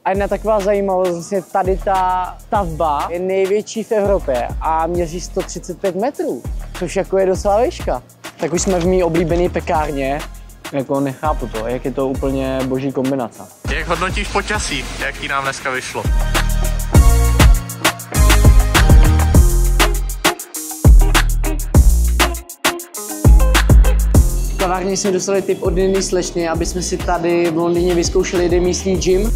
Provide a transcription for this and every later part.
A jedna taková zajímavost, vlastně tady ta stavba je největší v Evropě a měří 135 metrů, což jako je docela výška. Tak už jsme v mý oblíbené pekárně, jako nechápu to, jak je to úplně boží kombinace. Jak hodnotíš počasí, jaký nám dneska vyšlo? V kavárně jsme dostali tip od jedné slečny, aby jsme si tady v Londýně vyzkoušeli jeden místní gym.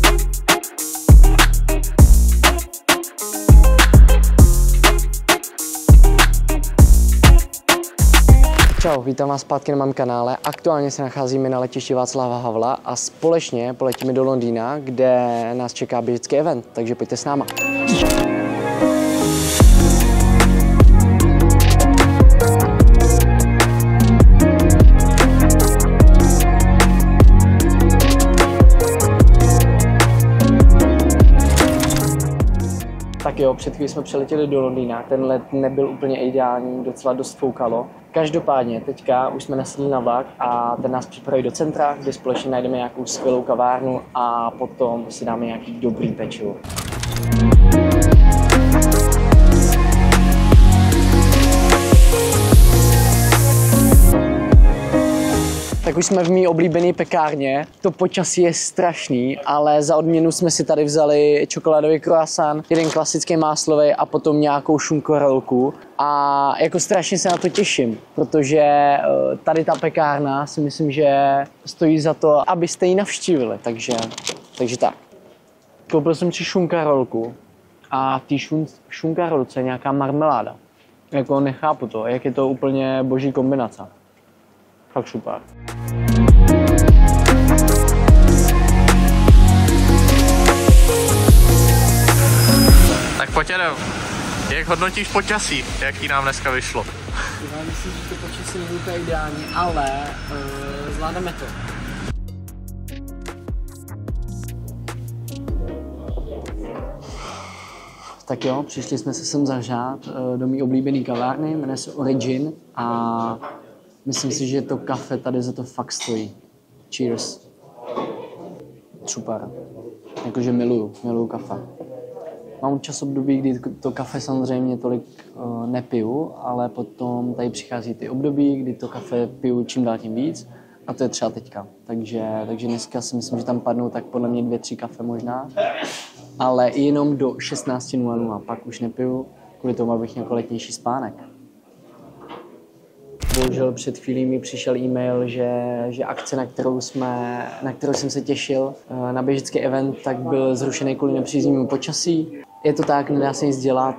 Čau, vítám vás zpátky na mém kanále. Aktuálně se nacházíme na letišti Václava Havla a společně poletíme do Londýna, kde nás čeká běžický event, takže pojďte s náma. Tak jo, před chvílí jsme přiletěli do Londýna, ten let nebyl úplně ideální, docela dost foukalo. Každopádně teďka už jsme nasedli na vlak a ten nás připraví do centra, kde společně najdeme nějakou skvělou kavárnu a potom si dáme nějaký dobrý pečivo. Tak už jsme v mý oblíbené pekárně. To počasí je strašný, ale za odměnu jsme si tady vzali čokoládový croissant, jeden klasický máslový a potom nějakou šunkorolku. A jako strašně se na to těším, protože tady ta pekárna si myslím, že stojí za to, abyste ji navštívili. Takže tak. Koupil jsem si šunkarolku a v té šunkarolce je nějaká marmeláda. Jako nechápu to, jak je to úplně boží kombinace. Fakt super. Tak pojď jdem. Jak hodnotíš počasí, jaký nám dneska vyšlo? Já myslím, že to počasí není úplně ideální, ale zvládneme to. Tak jo, přišli jsme se sem zažát do mý oblíbený kavárny, jmenuje se Origin a myslím si, že to kafe tady za to fakt stojí. Cheers. Super. Jakože miluju kafe. Mám čas období, kdy to kafe samozřejmě tolik nepiju, ale potom tady přichází ty období, kdy to kafe piju čím dál tím víc. A to je třeba teďka. Takže dneska si myslím, že tam padnou tak podle mě 2-3 kafe možná. Ale i jenom do 16:00, pak už nepiju, kvůli tomu, abych měl kvalitnější spánek. Bohužel před chvílí mi přišel e-mail, že akce, na kterou jsem se těšil, na běžický event, tak byl zrušený kvůli nepříznivému počasí. Je to tak, nedá se nic dělat,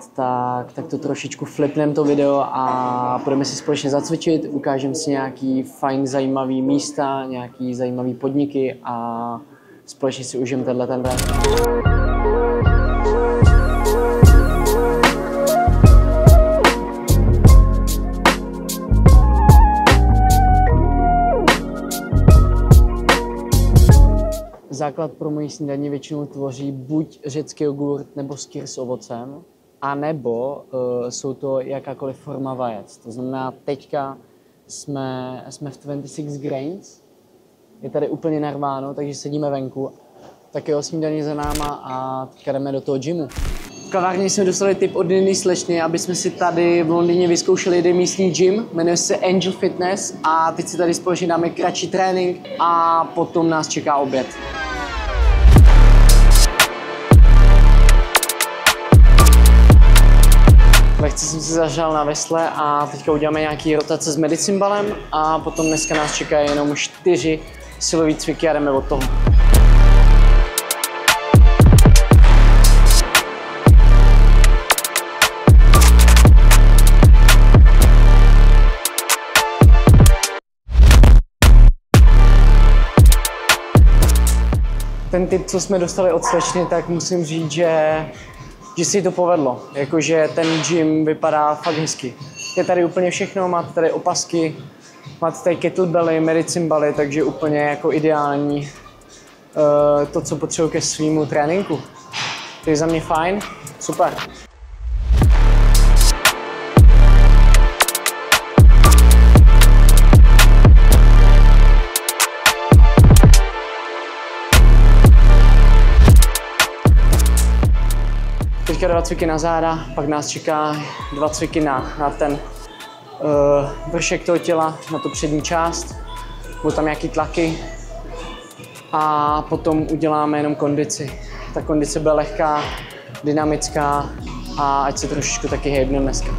tak to trošičku flipneme to video a budeme si společně zacvičit, ukážeme si nějaký fajn zajímavý místa, nějaký zajímavý podniky a společně si užijeme ten den. Základ pro moji snídaní většinou tvoří buď řecký jogurt nebo skyr s ovocem, anebo jsou to jakákoliv forma vajec. To znamená, teďka jsme v 26 grains, je tady úplně narváno, takže sedíme venku. Tak jo, snídaní za náma a teďka jdeme do toho gymu. V kavárně jsme dostali tip od jedné slečny, aby jsme si tady v Londýně vyzkoušeli jeden místní gym, jmenuje se Angel Fitness a teď si tady společně dáme kratší trénink a potom nás čeká oběd. Lehce jsem si zažal na vesle a teďka uděláme nějaký rotace s medicimbalem a potom dneska nás čekají jenom 4 silové cviky a jdeme od toho. Ten tip, co jsme dostali od slečny, tak musím říct, že se jí to povedlo. Jakože ten gym vypadá fakt hezky. Je tady úplně všechno, máte tady opasky, máte tady kettlebelly, medicimbaly, takže úplně jako ideální to, co potřebuji ke svýmu tréninku. To je za mě fajn, super. teďka 2 cviky na záda, pak nás čeká 2 cviky na ten vršek toho těla, na tu přední část. Budou tam nějaký tlaky a potom uděláme jenom kondici. Ta kondice bude lehká, dynamická a ať se trošičku taky hejbne dneska.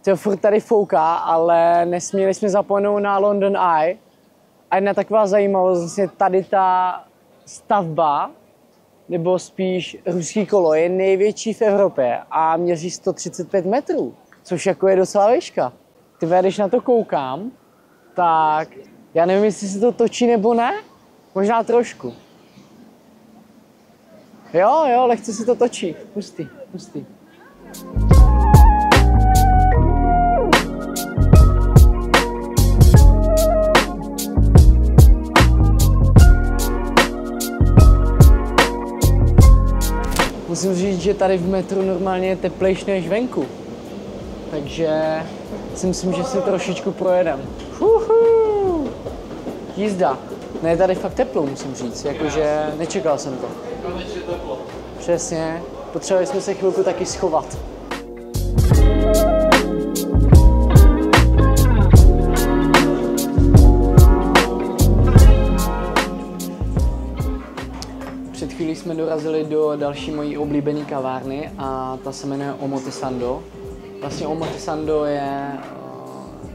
To furt tady fouká, ale nesměli jsme zapomenout na London Eye. A jedna taková zajímavost, vlastně tady ta stavba, nebo spíš ruský kolo, je největší v Evropě a měří 135 metrů, což jako je docela výška. Když na to koukám, tak já nevím, jestli se to točí nebo ne, možná trošku. Jo, lehce se to točí, hustý. Musím říct, že tady v metru normálně je teplejší než venku. Takže si myslím, že si trošičku projedem. Jízda. Ne, je tady fakt teplo, musím říct. Jakože nečekal jsem to. Přesně. Potřebovali jsme se chvilku taky schovat. Před chvílí jsme dorazili do další mojí oblíbené kavárny a ta se jmenuje Omotesando. Vlastně Omotesando je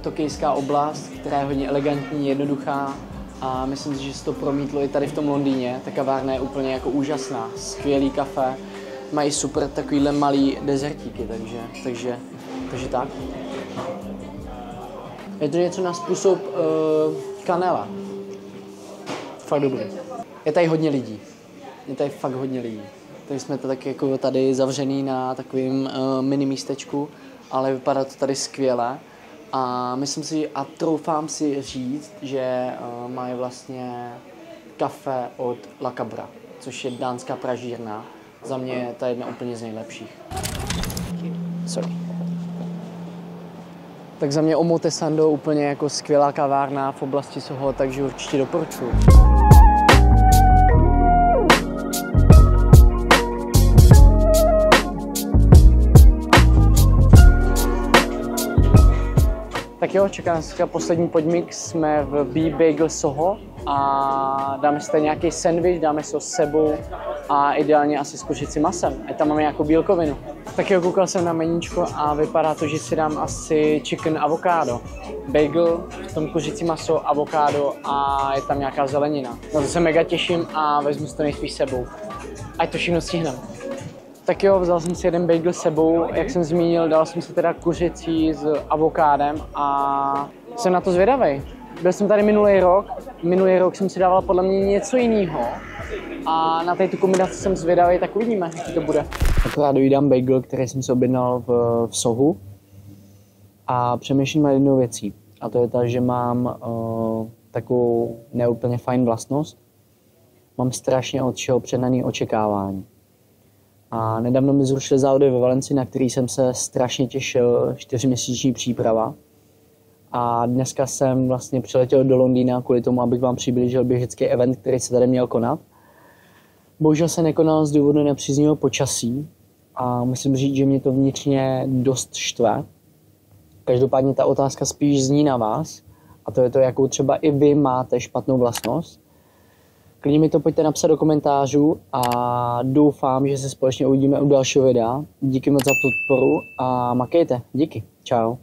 tokijská oblast, která je hodně elegantní, jednoduchá a myslím si, že se to promítlo i tady v tom Londýně. Ta kavárna je úplně jako úžasná, skvělý kafe, mají super takovýhle malý dezertíky, takže tak. Je to něco na způsob kanela. Fakt dobrý. Je tady hodně lidí. Je tady fakt hodně lidí. Takže jsme to tak jako tady zavřený na takovém mini místečku, ale vypadá to tady skvěle. A myslím si, a troufám si říct, že mají vlastně kafe od La Cabra, což je dánská pražírna. Za mě je ta jedna úplně z nejlepších. Sorry. Tak za mě Omotesando úplně jako skvělá kavárna v oblasti Soho, takže určitě doporučuji. Tak jo, čeká nás poslední podmix, jsme v B-Bagel Soho a dáme si tady nějaký sandwich, dáme si ho s sebou a ideálně asi s kuřecím masem, ať tam máme nějakou bílkovinu. Tak jo, koukal jsem na meníčko a vypadá to, že si dám asi chicken avocado. Bagel, v tom kuřecí maso, avokádo a je tam nějaká zelenina. Na to se mega těším a vezmu si to nejspíš sebou. Ať to všechno stihneme. Tak jo, vzal jsem si jeden bagel sebou, jak jsem zmínil, dal jsem si teda kuřecí s avokádem a jsem na to zvědavej. Byl jsem tady minulý rok jsem si dával podle mě něco jiného a na této kombinaci jsem zvědavej, tak uvidíme, jaký to bude. Akorát dojídám bagel, který jsem si objednal v Sohu a přemýšlím nad jednou věcí a to je ta, že mám takovou neúplně fajn vlastnost. Mám strašně od čeho přednaný očekávání. A nedávno mi zrušili závody ve Valencii, na který jsem se strašně těšil, 4měsíční příprava. A dneska jsem vlastně přiletěl do Londýna kvůli tomu, abych vám přiblížil běžecký event, který se tady měl konat. Bohužel se nekonal z důvodu nepříznivého počasí a musím říct, že mě to vnitřně dost štve. Každopádně ta otázka spíš zní na vás a to je to, jakou třeba i vy máte špatnou vlastnost. Klidně mi to pojďte napsat do komentářů a doufám, že se společně uvidíme u dalšího videa. Díky moc za podporu a makejte. Díky. Čau.